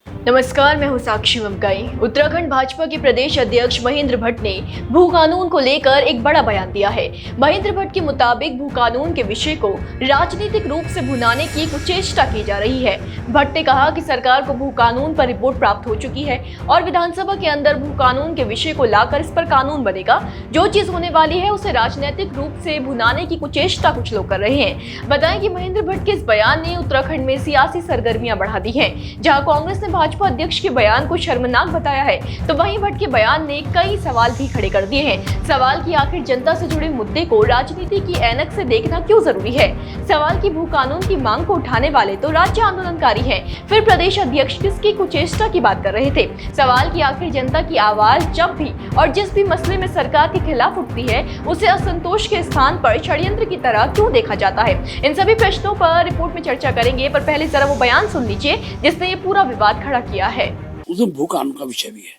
नमस्कार, मैं हूं साक्षी ममकाई। उत्तराखंड भाजपा के प्रदेश अध्यक्ष महेंद्र भट्ट ने भू कानून को लेकर एक बड़ा बयान दिया है। महेंद्र भट्ट के मुताबिक भू कानून के विषय को राजनीतिक रूप से भुनाने की कुचेष्टा की जा रही है। भट्ट ने कहा कि सरकार को भू कानून पर रिपोर्ट प्राप्त हो चुकी है और विधानसभा के अंदर भू कानून के विषय को लाकर इस पर कानून बनेगा। जो चीज होने वाली है उसे राजनीतिक रूप से भुनाने की कुचेष्टा कुछ लोग कर रहे हैं। बताएं कि महेंद्र भट्ट के इस बयान ने उत्तराखंड में सियासी सरगर्मियां बढ़ा दी हैं। जहां कांग्रेस ने भाजपा अध्यक्ष के बयान को शर्मनाक बताया है, तो वहीं भट्ट के बयान ने कई सवाल भी खड़े कर दिए हैं। सवाल की आखिर जनता से जुड़े मुद्दे को राजनीति की ऐनक से देखना क्यों जरूरी है। सवाल की भू कानून की मांग को उठाने वाले तो राज्य आंदोलनकारी हैं, फिर प्रदेश अध्यक्ष किसकी कुचेष्टा की बात कर रहे थे। सवाल की आखिर जनता की आवाज जब भी और जिस भी मसले में सरकार के खिलाफ उठती है उसे असंतोष के स्थान पर षड्यंत्र की तरह क्यों देखा जाता है। इन सभी प्रश्नों पर रिपोर्ट में चर्चा करेंगे, पर पहले जरा वो बयान सुन लीजिए जिसने ये पूरा विवाद खड़ा किया है। उसमें भू कानून का विषय भी है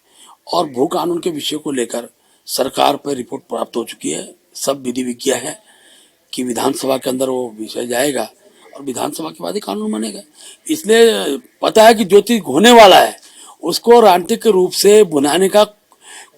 और भू कानून के विषय को लेकर सरकार पर रिपोर्ट प्राप्त हो चुकी है। सब विधि विज्ञा है कि विधानसभा के अंदर वो विषय जाएगा और विधानसभा के बाद ही कानून बनेगा। इसलिए पता है कि जो चीज होने वाला है उसको राजनीतिक रूप से बुनाने का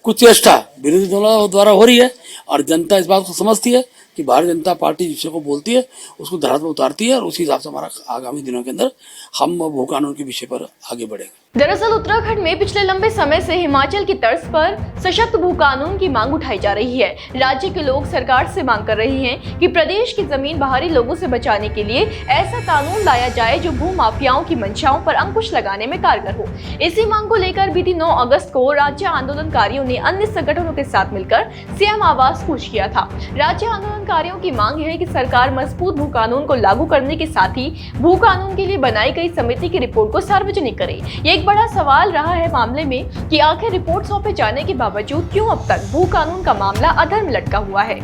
कुछ चेष्टा विरोधी दलों द्वारा हो रही है और जनता इस बात को समझती है कि भारतीय जनता पार्टी जिस विषय को बोलती है उसको धरातल पर उतारती है और उसी हिसाब से हमारा आगामी दिनों के अंदर हम भू कानून के विषय पर आगे बढ़ेंगे। दरअसल उत्तराखंड में पिछले लंबे समय से हिमाचल की तर्ज पर सशक्त भू कानून की मांग उठाई जा रही है। राज्य के लोग सरकार से मांग कर रहे हैं कि प्रदेश की जमीन बाहरी लोगों से बचाने के लिए ऐसा कानून लाया जाए जो भू माफियाओं की मंशाओं पर अंकुश लगाने में कारगर हो। इसी मांग को लेकर बीती 9 अगस्त को राज्य आंदोलनकारियों ने अन्य संगठनों के साथ मिलकर सीएम आवास कूच किया था। राज्य आंदोलनकारियों की मांग है कि सरकार मजबूत भू कानून को लागू करने के साथ ही भू कानून के लिए बनाई गई समिति की रिपोर्ट को सार्वजनिक करे। ये एक बड़ा सवाल रहा है मामले में कि आखिर रिपोर्ट सौंपे जाने के बावजूद क्यों अब तक भू कानून का मामला अधर में लटका हुआ है।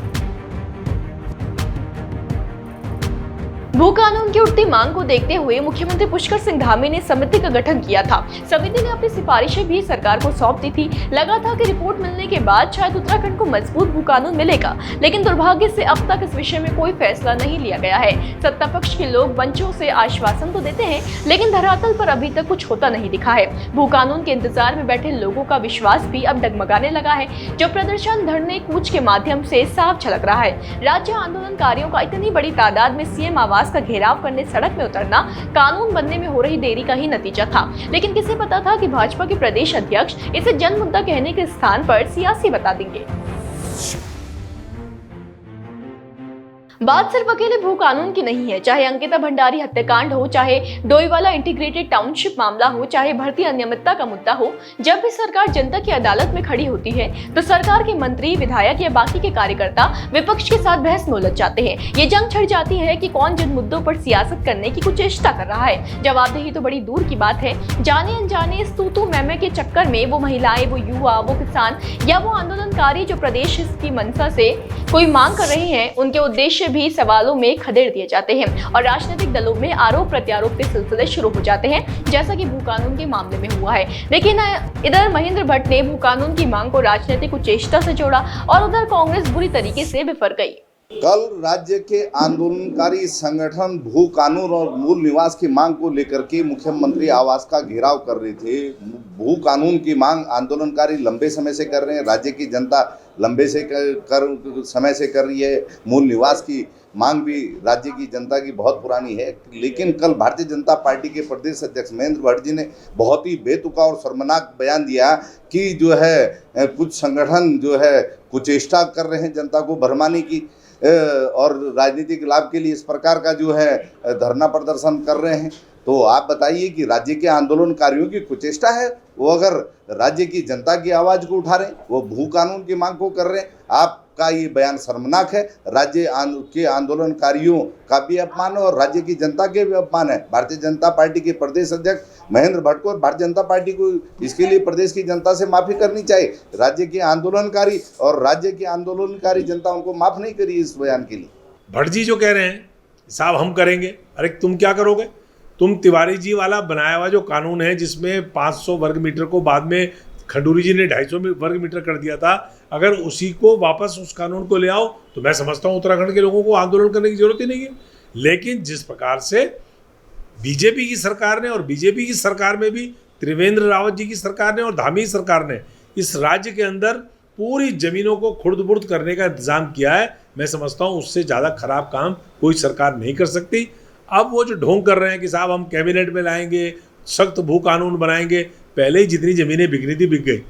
भू कानून की उठती मांग को देखते हुए मुख्यमंत्री पुष्कर सिंह धामी ने समिति का गठन किया था। समिति ने अपनी सिफारिशें भी सरकार को सौंप दी थी। लगा था कि रिपोर्ट मिलने के बाद शायद उत्तराखंड को मजबूत भू कानून मिलेगा, लेकिन दुर्भाग्य से अब तक इस विषय में कोई फैसला नहीं लिया गया है। सत्ता पक्ष के लोग मंचों से आश्वासन तो देते हैं, लेकिन धरातल पर अभी तक कुछ होता नहीं दिखा है। भू कानून के इंतजार में बैठे लोगों का विश्वास भी अब डगमगाने लगा है, जो प्रदर्शन, धरने, कूच के माध्यम से साफ झलक रहा है। राज्य आंदोलनकारियों का इतनी बड़ी तादाद में सीएम आवास का घेराव करने सड़क में उतरना कानून बनने में हो रही देरी का ही नतीजा था। लेकिन किसे पता था कि भाजपा के प्रदेश अध्यक्ष इसे जन मुद्दा कहने के स्थान पर सियासी बता देंगे। बात सिर्फ अकेले भू कानून की नहीं है। चाहे अंकिता भंडारी हत्याकांड हो, चाहे डोईवाला इंटीग्रेटेड टाउनशिप मामला हो, चाहे भर्ती अनियमितता का मुद्दा हो, जब भी सरकार जनता की अदालत में खड़ी होती है तो सरकार के मंत्री, विधायक या बाकी के कार्यकर्ता विपक्ष के साथ बहस में उलझ जाते हैं। ये जंग छिड़ जाती है कि कौन जिन मुद्दों पर सियासत करने की कुछ चेष्टा कर रहा है। जवाबदेही तो बड़ी दूर की बात है। जाने अनजाने इस तू मैमे के चक्कर में वो महिलाएं, वो युवा, वो किसान या वो आंदोलनकारी जो प्रदेश की मंशा से कोई मांग कर रहे हैं, उनके उद्देश्य भी सवालों में खदेड़ दिए जाते हैं और राजनीतिक दलों में आरोप प्रत्यारोप के सिलसिले शुरू हो जाते हैं, जैसा कि भू कानून के मामले में हुआ है। लेकिन इधर महेंद्र भट्ट ने भू कानून की मांग को राजनीतिक कुचेष्टा से जोड़ा और उधर कांग्रेस बुरी तरीके से बिफर गई। कल राज्य के आंदोलनकारी संगठन भू कानून और मूल निवास की मांग को लेकर के मुख्यमंत्री आवास का घेराव कर रहे थे। भू कानून की मांग आंदोलनकारी लंबे समय से कर रहे हैं, राज्य की जनता लंबे समय से कर रही है। मूल निवास की मांग भी राज्य की जनता की बहुत पुरानी है। लेकिन कल भारतीय जनता पार्टी के प्रदेश अध्यक्ष महेंद्र भट्ट जी ने बहुत ही बेतुका और शर्मनाक बयान दिया कि जो है कुछ संगठन जो है कुचेष्टा कर रहे हैं जनता को भरमाने की और राजनीतिक लाभ के लिए इस प्रकार का जो है धरना प्रदर्शन कर रहे हैं। तो आप बताइए कि राज्य के आंदोलनकारियों की कुचेष्टा है, वो अगर राज्य की जनता की आवाज़ को उठा रहे हैं, वो भू कानून की मांग को कर रहे हैं। आपका ये बयान शर्मनाक है। राज्य के आंदोलनकारियों का भी अपमान है और राज्य की जनता के भी अपमान है। भारतीय जनता पार्टी के प्रदेश अध्यक्ष महेंद्र भट्ट को और भारतीय जनता पार्टी को इसके लिए प्रदेश की जनता से माफ़ी करनी चाहिए। राज्य के आंदोलनकारी और राज्य की आंदोलनकारी जनता उनको माफ़ नहीं करी इस बयान के लिए। भट्ट जी जो कह रहे हैं साहब हम करेंगे, अरे तुम क्या करोगे? तुम तिवारी जी वाला बनाया हुआ जो कानून है जिसमें 500 वर्ग मीटर को बाद में खंडूरी जी ने 250 वर्ग मीटर कर दिया था, अगर उसी को वापस उस कानून को ले आओ तो मैं समझता हूँ उत्तराखंड के लोगों को आंदोलन करने की जरूरत ही नहीं है। लेकिन जिस प्रकार से बीजेपी की सरकार ने और बीजेपी की सरकार में भी त्रिवेंद्र रावत जी की सरकार ने और धामी सरकार ने इस राज्य के अंदर पूरी जमीनों को खुर्द-बुर्द करने का इंतजाम किया है। मैं समझता हूँ उससे ज़्यादा खराब काम कोई सरकार नहीं कर सकती। अब वो जो ढोंग कर रहे हैं कि साहब हम कैबिनेट में लाएंगे, सख्त भू कानून बनाएंगे, पहले ही जितनी ज़मीनें बिकनी थी बिक गई।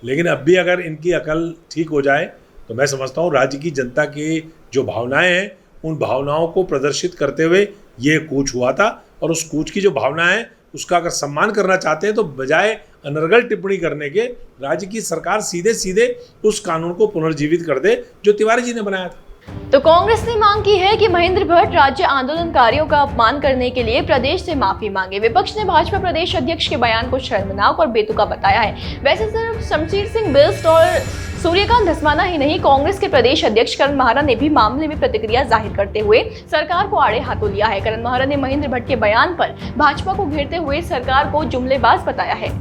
लेकिन अब भी अगर इनकी अकल ठीक हो जाए तो मैं समझता हूँ राज्य की जनता की जो भावनाएं हैं उन भावनाओं को प्रदर्शित करते हुए ये कूच हुआ था, और उस कूच की जो भावना है उसका अगर सम्मान करना चाहते हैं तो बजाय अनर्गल टिप्पणी करने के राज्य की सरकार सीधे सीधे उस कानून को पुनर्जीवित कर दे जो तिवारी जी ने बनाया था। तो कांग्रेस ने मांग की है कि महेंद्र भट्ट राज्य आंदोलनकारियों का अपमान करने के लिए प्रदेश से माफी मांगे। विपक्ष ने भाजपा प्रदेश अध्यक्ष के बयान को शर्मनाक और बेतुका बताया है। वैसे सिर्फ शमशीर सिंह बिष्ट और सूर्यकांत धस्माना ही नहीं, कांग्रेस के प्रदेश अध्यक्ष करण महारा ने भी मामले में प्रतिक्रिया जाहिर करते हुए सरकार को आड़े हाथों लिया है। करण महारा ने महेंद्र भट्ट के बयान पर भाजपा को घेरते हुए सरकार को जुमलेबाज बताया है।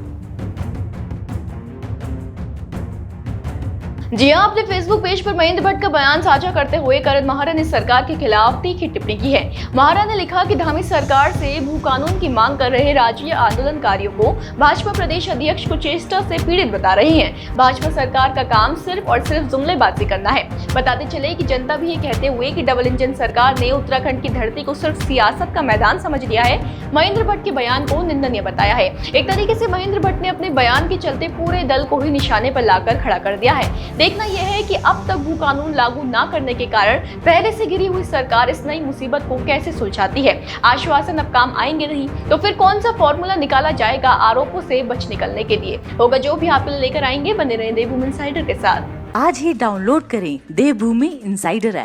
जी हां, अपने फेसबुक पेज पर महेंद्र भट्ट का बयान साझा करते हुए करण महारा ने सरकार के खिलाफ तीखी टिप्पणी की है। महारा ने लिखा कि धामी सरकार से भू कानून की मांग कर रहे राज्य आंदोलनकारियों को भाजपा प्रदेश अध्यक्ष को चेष्टा से पीड़ित बता रही है। भाजपा सरकार का काम सिर्फ और सिर्फ जुमलेबाजी करना है। बताते चले कि जनता भी ये कहते हुए कि डबल इंजन सरकार ने उत्तराखंड की धरती को सिर्फ सियासत का मैदान समझ लिया है, महेंद्र भट्ट के बयान को निंदनीय बताया है। एक तरीके से महेंद्र भट्ट ने अपने बयान के चलते पूरे दल को ही निशाने पर लाकर खड़ा कर दिया है। देखना यह है कि अब तक भू कानून लागू न करने के कारण पहले से गिरी हुई सरकार इस नई मुसीबत को कैसे सुलझाती है। आश्वासन अब काम आएंगे नहीं तो फिर कौन सा फॉर्मूला निकाला जाएगा आरोपों से बच निकलने के लिए। होगा जो भी आप लेकर आएंगे। बने रहें देवभूमि इनसाइडर के साथ। आज ही डाउनलोड करें देवभूमि इनसाइडर ऐप।